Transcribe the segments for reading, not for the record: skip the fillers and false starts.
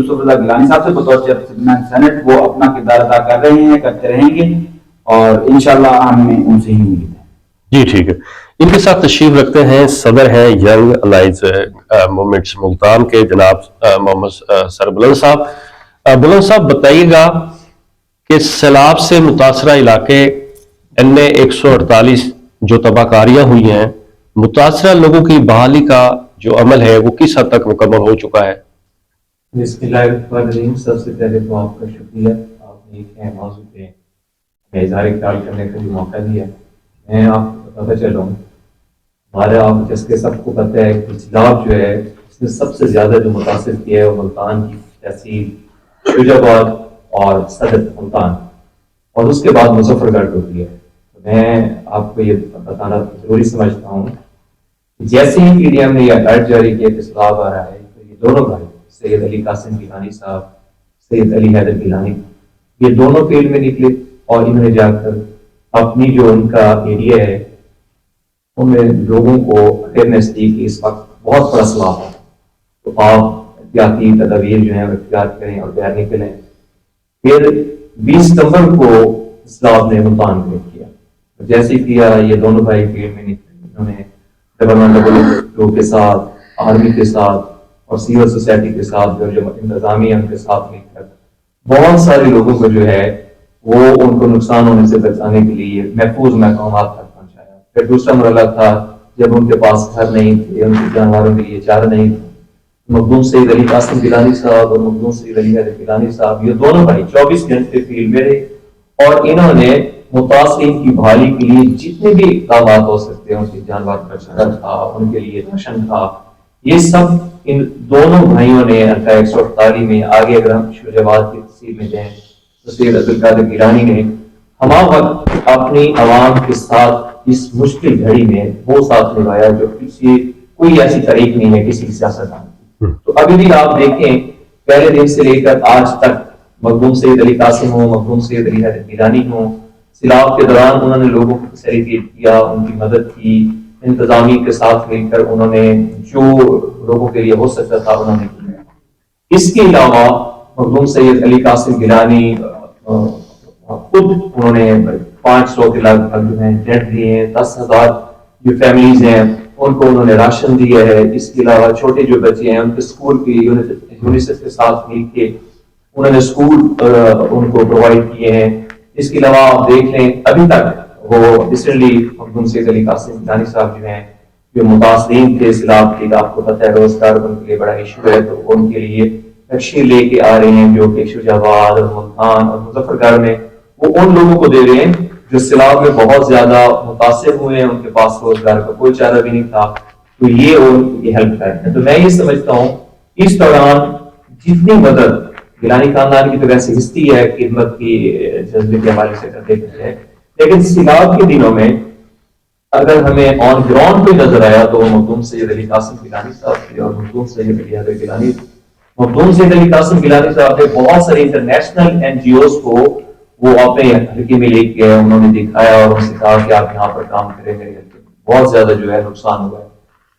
یوسف رضا گیلانی صاحب سے بطور چیئرمین سینٹ وہ اپنا کردار ادا کر رہے ہیں، کرتے رہیں گے، اور انشاءاللہ ہمیں ان سے ہی امید ہے. جی ٹھیک ہے. ان کے ساتھ تشریف رکھتے ہیں صدر ہیں ینگ الائنس موومنٹس ملتان کے جناب محمد سربلند صاحب. بلند صاحب بتائیے گا کہ سیلاب سے متاثرہ علاقے NA 148 جو تباہ کاریاں ہوئی ہیں، متاثرہ لوگوں کی بحالی کا جو عمل ہے وہ کس حد تک مکمل ہو چکا ہے؟ بسم اللہ الرحمن الرحیم. سب سے پہلے تو آپ کا شکریہ، آپ نے ایک موضوع پہ اظہار خیال کرنے کا بھی موقع دیا. میں آپ کو پتہ چل رہا ہوں، ہمارے آپ جس کے سب کو پتہ ہے کہ سیلاب جو ہے اس نے سب سے زیادہ جو متاثر کیا ہے وہ ملتان کی تحصیل شوج آباد اور صدر ملتان، اور اس کے بعد مظفر گڑھ ہوتی ہے. میں آپ کو یہ بتانا ضروری سمجھتا ہوں کہ جیسے ہی PDM نے یہ الرٹ جاری کیا کہ سیلاب آ رہا ہے، تو یہ دونوں بھائی سید علی قاسم گیلانی صاحب، سید علی حیدر گیلانی، یہ دونوں فیلڈ میں نکلے اور انہوں نے جا کر اپنی جو ان کا ایریا ہے ان میں لوگوں کو اویئرنیس دی کہ اس وقت بہت بڑا سیلاب ہے، تو آپ احتیاطی تدابیر جو ہیں اختیار کریں اور باہر نکلیں. پھر 20 ستمبر کو سیلاب نے ملتان کو کیا، جیسے کیا یہ دونوں بھائی فیلڈ میں نکلے، انہوں نے ڈپارٹمنٹ کے ساتھ، آرمی کے ساتھ اور سول سوسائٹی کے ساتھ جو انتظامیہ ان کے ساتھ مل کر بہت سارے لوگوں کو جو ہے وہ ان کو نقصان ہونے سے بچانے کے لیے محفوظ مقامات تک پہنچایا. پھر دوسرا مرحلہ تھا جب ان کے پاس گھر نہیں تھے، ان کے جانوروں کے لیے چارہ نہیں تھا. مخدوم سید علی قاسم گیلانی صاحب اور مخدوم سید علی حیدر گیلانی صاحب یہ دونوں بھائی 24 گھنٹے فیلڈ میں رہے، اور انہوں نے متاثرین کی بحالی کے لیے جتنے بھی اقدامات ہو سکتے ہیں، ان کے جانور کا چارہ تھا، ان کے لیے راشن تھا، یہ سب ان دونوں بھائیوں نے 148 میں. آگے اگر ہم شوج آباد کی تفصیل میں جائیں تو سید عبدالقادر گیلانی نے ہمہ وقت اپنی عوام کے ساتھ اس مشکل گھڑی میں وہ ساتھ نبھایا جو کسی کوئی ایسی تاریخ نہیں ہے کسی سیاستدان کی. تو ابھی بھی آپ دیکھیں پہلے دن سے لے کر آج تک مخدوم سید علی قاسم ہوں، مخدوم سید علی حیدر گیلانی ہوں، سیلاب کے دوران انہوں نے لوگوں کو فیسیلیٹیٹ کیا، ان کی مدد کی، انتظامیہ کے ساتھ مل کر انہوں نے جو لوگوں کے لیے ہو سکتا تھا انہوں نے کیا. اس کے علاوہ مخدوم سید علی قاسم گیلانی خود انہوں نے 500 کے لگ بھگ جو ہیں ٹینٹ دیے ہیں، 10,000 جو فیملیز ہیں ان کو انہوں نے راشن دیا ہے. اس کے علاوہ چھوٹے جو بچے ہیں ان کے اسکول کی یونیسیف کے ساتھ مل کے انہوں نے اسکول ان کو پرووائڈ کیے ہیں. اس کے علاوہ آپ دیکھ لیں ابھی تک وہ ریسنٹلی مخدوم سید علی قاسم گیلانی صاحب جو ہیں جو متاثرین تھے سیلاب کے، آپ کو پتہ ہے روزگار ان کے لیے بڑا ایشو ہے، تو ان کے لیے نقشے لے کے آ رہے ہیں جو کہ شوج آباد اور ملتان اور مظفر گڑھ میں وہ ان لوگوں کو دے رہے ہیں جو سیلاب میں بہت زیادہ متاثر ہوئے ہیں، ان کے پاس روزگار کا کوئی چارہ بھی نہیں تھا، تو یہ ان کی ہیلپ کر رہے ہیں. تو میں یہ سمجھتا ہوں اس دوران جتنی مدد گیلانی خاندان کی تو ویسے ہسٹری ہے خدمت کی جذبے کے حوالے سے کرتے ہیں، لیکن سیلاب کے دنوں میں اگر ہمیں آن گراؤنڈ پہ نظر آیا تو مخدوم سید علی قاسم گیلانی صاحب تھے اور مخدوم سید علی حیدر گیلانی. مخدوم سید علی قاسم گیلانی صاحب نے بہت سارے انٹرنیشنل NGOs کو وہ اپنے حلقے میں لے کے انہوں نے دکھایا اور ان سے کہا کہ آپ یہاں پر کام کریں، میرے حلقے میں بہت زیادہ جو ہے نقصان ہوا ہے.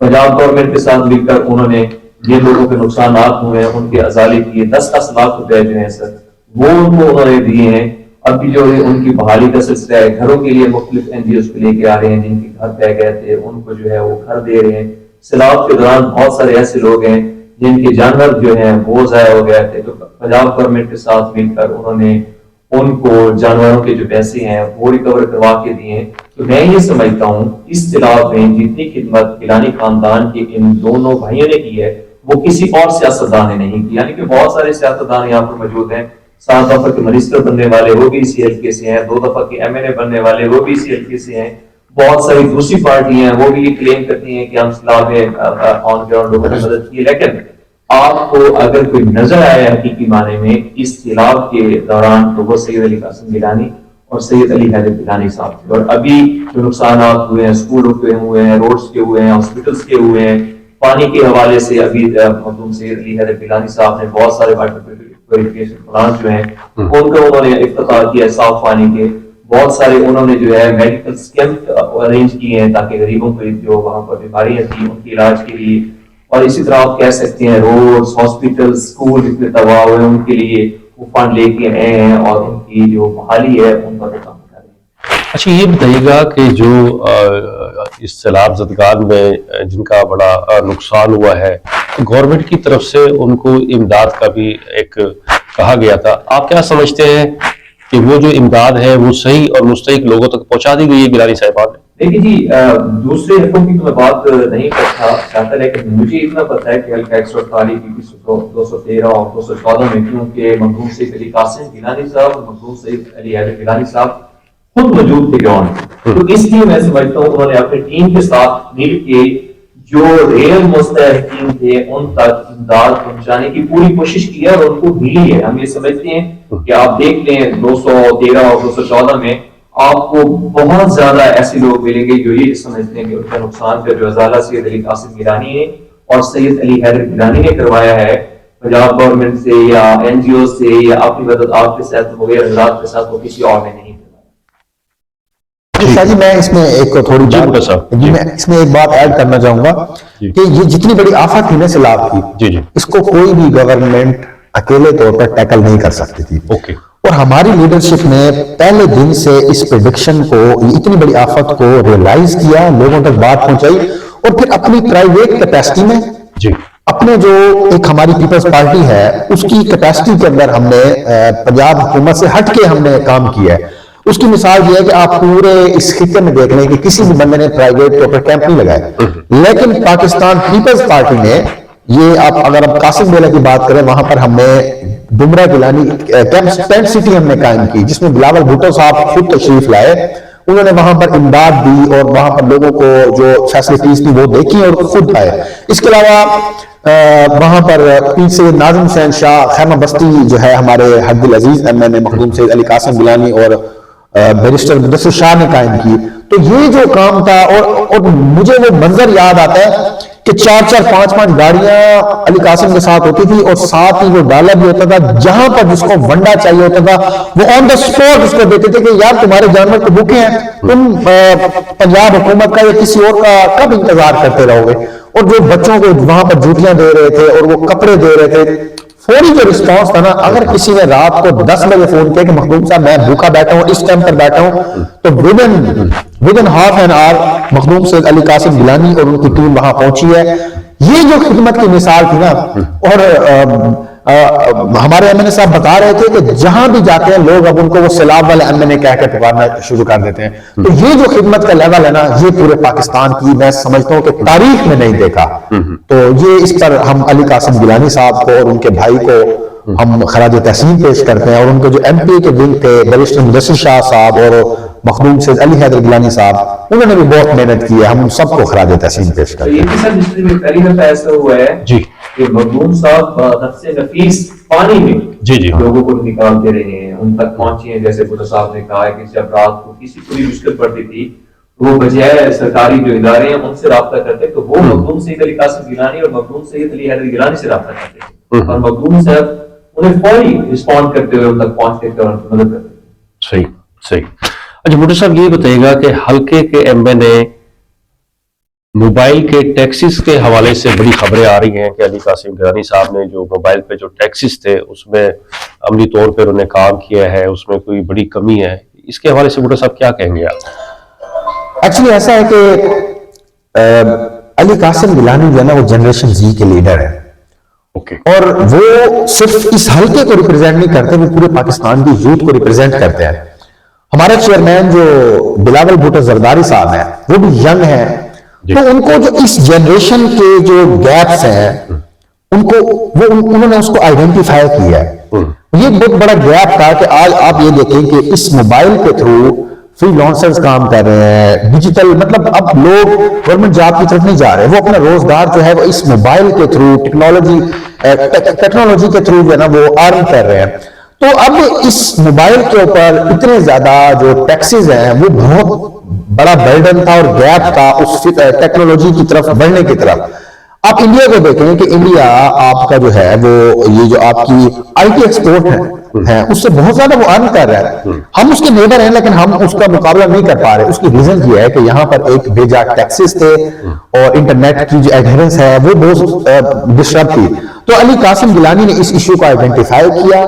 پنجاب گورنمنٹ کے ساتھ مل کر انہوں نے جن لوگوں کے نقصانات ہوئے ہیں ان کے ازالے کیے، 10 لاکھ روپے جو ہیں سر وہ ان کو انہوں نے دیے ہیں. ابھی جو ہے ان کی بحالی کا سلسلہ ہے، گھروں کے لیے مختلف NGOs کو لے کے آ رہے ہیں، جن کے گھر بہ گئے تھے ان کو جو ہے وہ گھر دے رہے ہیں. سیلاب کے دوران بہت سارے ایسے لوگ ہیں جن کے جانور جو ہیں وہ ضائع ہو گئے تھے، تو پنجاب گورنمنٹ کے ساتھ مل کر انہوں نے ان کو جانوروں کے جو پیسے ہیں وہ ریکور کروا کے دیے ہیں. تو میں یہ سمجھتا ہوں اس سیلاب میں جتنی خدمت گیلانی خاندان کے ان دونوں بھائیوں نے کی ہے وہ کسی اور سیاستدان نے نہیں کی. یعنی کہ بہت سارے سیاستدان یہاں پر موجود ہیں، 7 دفعہ کے منسٹر بننے والے وہ بھی اسی حلقے سے ہیں، 2 دفعہ کے MLA بننے والے وہ بھی اسی حلقے سے ہیں، بہت ساری دوسری پارٹی ہیں وہ بھی یہ کلیم کرتی ہیں کہ ہم سیلاب میں آن گراؤنڈ لوگوں نے مدد کی. لیکن آپ کو اگر کوئی نظر آئے حقیقی معنی میں اس سیلاب کے دوران تو وہ سید علی قاسم گیلانی اور سید علی حیدر گیلانی صاحب تھے. اور ابھی جو نقصانات ہوئے ہیں، اسکولوں کے ہوئے ہیں، روڈز کے ہوئے ہیں، ہاسپٹلس کے ہوئے ہیں، پانی کے حوالے سے ابھی مخدوم سید علی حیدر گیلانی صاحب نے بہت سارے واٹر پیوریفیکیشن پلانٹ جو ہیں ان کو انہوں نے افتتاح کیا صاف پانی کے. بہت سارے انہوں نے جو ہے میڈیکل کیمپ ارینج کیے ہیں تاکہ غریبوں کو جو وہاں پر بیماریاں تھیں ان کے علاج کے لیے اور اسی طرح آپ کہہ سکتے ہیں روڈز، ہاسپٹل، اسکول اتنے تباہ ہوئے ہیں، ان کے لیے وہ فنڈ لے کے آئے ہیں اور ان کی جو بحالی ہے ان پر کام کر رہے ہیں۔ اچھا یہ بتائیے گا کہ جو اس سیلاب زدگان میں جن کا بڑا نقصان ہوا ہے، گورنمنٹ کی طرف سے ان کو امداد کا بھی ایک کہا گیا تھا، آپ کیا سمجھتے ہیں کہ وہ جو امداد ہے وہ صحیح اور مستحق لوگوں تک پہنچا دی گئی ہے گیلانی صاحبان نے؟ دیکھیے جی، دوسرے حلقوں کی تو میں بات نہیں کرتا چاہتا، لیکن مجھے اتنا پتا ہے کہ حلقہ 148 213 اور 214 میں کیونکہ مرحوم سید علی قاسم گیلانی صاحب اور مرحوم سید علی حیدر گیلانی صاحب خود موجود تھے گراؤنڈ، تو اس لیے میں سمجھتا ہوں انہوں نے اپنی ٹیم کے ساتھ مل کے جو ریل مستحقین تھے ان تک امداد پہنچانے کی پوری کوشش کی ہے اور ان کو ملی ہے۔ ہم یہ سمجھتے ہیں کہ آپ دیکھ لیں 213 اور 214 میں آپ کو بہت زیادہ ایسے لوگ ملیں گے جو یہ سمجھتے ہیں کہ ان کا نقصان کا جو ازالہ سید علی قاسم گیلانی نے اور سید علی حیدر گیلانی نے کروایا ہے پنجاب گورنمنٹ سے یا این جی او سے یا اپنی مدد آپ کے ساتھ وغیرہ حضرات کے ساتھ، وہ کسی اور نے نہیں شاہ جی میں اس میں ایک تھوڑی میں اس میں ایک بات ایڈ کرنا چاہوں گا کہ یہ جتنی بڑی آفت تھی نا سیلاب کی، اس کو کوئی بھی گورنمنٹ اکیلے طور پر ٹیکل نہیں کر سکتی تھی، اور ہماری لیڈرشپ نے پہلے دن سے اس پریڈکشن کو، اتنی بڑی آفت کو ریئلائز کیا، لوگوں تک بات پہنچائی، اور پھر اپنی پرائیویٹ کیپیسٹی میں اپنے جو ایک ہماری پیپلز پارٹی ہے اس کی کیپیسٹی کے اندر ہم نے پنجاب حکومت سے ہٹ کے ہم نے کام کیا ہے۔ اس کی مثال یہ ہے کہ آپ پورے اس خطے میں دیکھ لیں کہ کسی بھی بندے نے پرائیویٹ طور پر کیمپ نہیں لگایا، لیکن پاکستان پیپلز پارٹی نے یہ، آپ اگر اب قاسم بیلہ کی بات کریں، وہاں پر ہم نے ڈمرا گیلانی ٹینٹ سٹی ہم نے قائم کی جس میں بلاول بھٹو صاحب خود تشریف لائے، انہوں نے وہاں پر امداد دی اور وہاں پر لوگوں کو جو فیسلٹیز تھی وہ دیکھی اور خود آئے۔ اس کے علاوہ وہاں پر پیر سید ناظم حسین شاہ خیمہ بستی جو ہے ہمارے حد العزیز ایم این اے مرحوم سید علی قاسم گیلانی اور بیرسٹر مدثر شاہ نے قائم کی۔ تو یہ جو کام تھا، اور مجھے وہ منظر یاد آتا ہے کہ 4-4 5-5 گاڑیاں علی قاسم کے ساتھ ہوتی تھی اور ساتھ ہی وہ ڈالا بھی ہوتا تھا، جہاں پر جس کو ونڈا چاہیے ہوتا تھا وہ آن دا سپورٹ اس کو دیتے تھے کہ یار تمہارے جانور تو بھوکے ہیں، تم پنجاب حکومت کا یا کسی اور کا کب انتظار کرتے رہو گے؟ اور جو بچوں کو وہاں پر جوتیاں دے رہے تھے اور وہ کپڑے دے رہے تھے، فوری جو رسپانس تھا نا، اگر کسی نے رات کو 10 بجے فون کیا کہ مخدوم صاحب میں بھوکا بیٹھا ہوں، اس ٹائم پر بیٹھا ہوں، تو ودن ہاف این آور مخدوم سید علی قاسم گیلانی اور ان کی ٹیم وہاں پہنچی ہے۔ یہ جو خدمت کی مثال تھی نا، اور ہمارے ایم این اے صاحب بتا رہے تھے کہ جہاں بھی جاتے ہیں لوگ اب ان کو وہ سیلاب والے ایم این اے کہہ کے پکارنا شروع کر دیتے ہیں۔ تو یہ جو خدمت کا لیول ہے نا، یہ پورے پاکستان کی میں سمجھتا ہوں کہ تاریخ میں نہیں دیکھا۔ تو یہ اس پر ہم علی قاسم گیلانی صاحب کو اور ان کے بھائی کو ہم خراج تحسین پیش کرتے ہیں، اور ان کے جو ایم پی کے ونگ تھے بیرسٹر مدثر شاہ صاحب اور مخدوم سید علی حیدر گیلانی صاحب، انہوں نے بھی بہت محنت کی ہے، ہم سب کو خراج تحسین پیش کرتے ہیں۔ یہ سر ہسٹری میں پہلی دفعہ ایسا ہوا ہے کہ مخدوم صاحب نفس نفیس پانی میں لوگوں کو نکالتے رہے ہیں، ان تک پہنچے ہیں، جیسے بھٹو صاحب نے کہا ہے کہ جب رات کو کسی کو بھی مشکل پڑتی تھی وہ بجائے سرکاری جو ادارے ہیں ان سے رابطہ کرتے تو وہ مخدوم سید علی قاسم گیلانی اور مخدوم سید علی حیدر گیلانی سے رابطہ کرتے تھے، اور مخدوم صاحب انہیں فوری رسپونڈ کرتے ہوئے ان تک پہنچتے تھے اور ان کی مدد کرتے تھے۔ صحیح۔ اچھا بھٹو صاحب یہ بتائیے گا کہ حلقے کے ایم این اے موبائل کے ٹیکسز کے حوالے سے بڑی خبریں آ رہی ہیں کہ علی قاسم گیلانی صاحب نے جو موبائل پہ جو ٹیکسز تھے اس میں عملی طور پر انہوں نے کام کیا ہے، اس میں کوئی بڑی کمی ہے، اس کے حوالے سے بھٹو صاحب کیا کہیں گے آپ؟ ایکچولی ایسا ہے کہ علی قاسم گیلانی جو ہے نا وہ جنریشن زی کے لیڈر ہے، اور وہ صرف اس حلقے کو ریپرزینٹ نہیں کرتے، وہ پورے پاکستان کی یوتھ کو ریپرزینٹ کرتے ہیں۔ ہمارے چیئرمین جو بلاول بھٹو زرداری صاحب ہیں وہ بھی ینگ ہیں، تو ان کو جو اس جنریشن کے جو گیپس ہیں ان کو انہوں نے اس کو آئیڈینٹیفائی کیا ہے۔ یہ بہت بڑا گیپ تھا کہ آج آپ یہ دیکھیں کہ اس موبائل کے تھرو فری لانسرز کام کر رہے ہیں، ڈیجیٹل، مطلب اب لوگ گورنمنٹ جاب کی طرف نہیں جا رہے، وہ اپنا روزگار جو ہے وہ اس موبائل کے تھرو ٹیکنالوجی کے تھرو جو ہے نا وہ ارن کر رہے ہیں۔ تو اب اس موبائل کے اوپر اتنے زیادہ جو ٹیکسز ہیں وہ بہت بڑا برڈن تھا اور گیپ تھا اس ٹیکنالوجی کی طرف بڑھنے کی طرف۔ آپ انڈیا کو دیکھیں کہ انڈیا آپ کا جو ہے وہ یہ جو آپ کی آئی ٹی ایکسپورٹ ہے اس سے بہت زیادہ وہ ارن کر رہا ہے. ہم اس کے نیبر ہیں لیکن ہم اس کا مقابلہ نہیں کر پا رہے. اس کی ریزن یہ ہے کہ یہاں پر ایک بے جا ٹیکسز تھے اور انٹرنیٹ کی جو ایڈہرنس ہے وہ بہت ڈسٹرب تھی. تو علی قاسم گیلانی نے اس ایشو کو آئیڈینٹیفائی کیا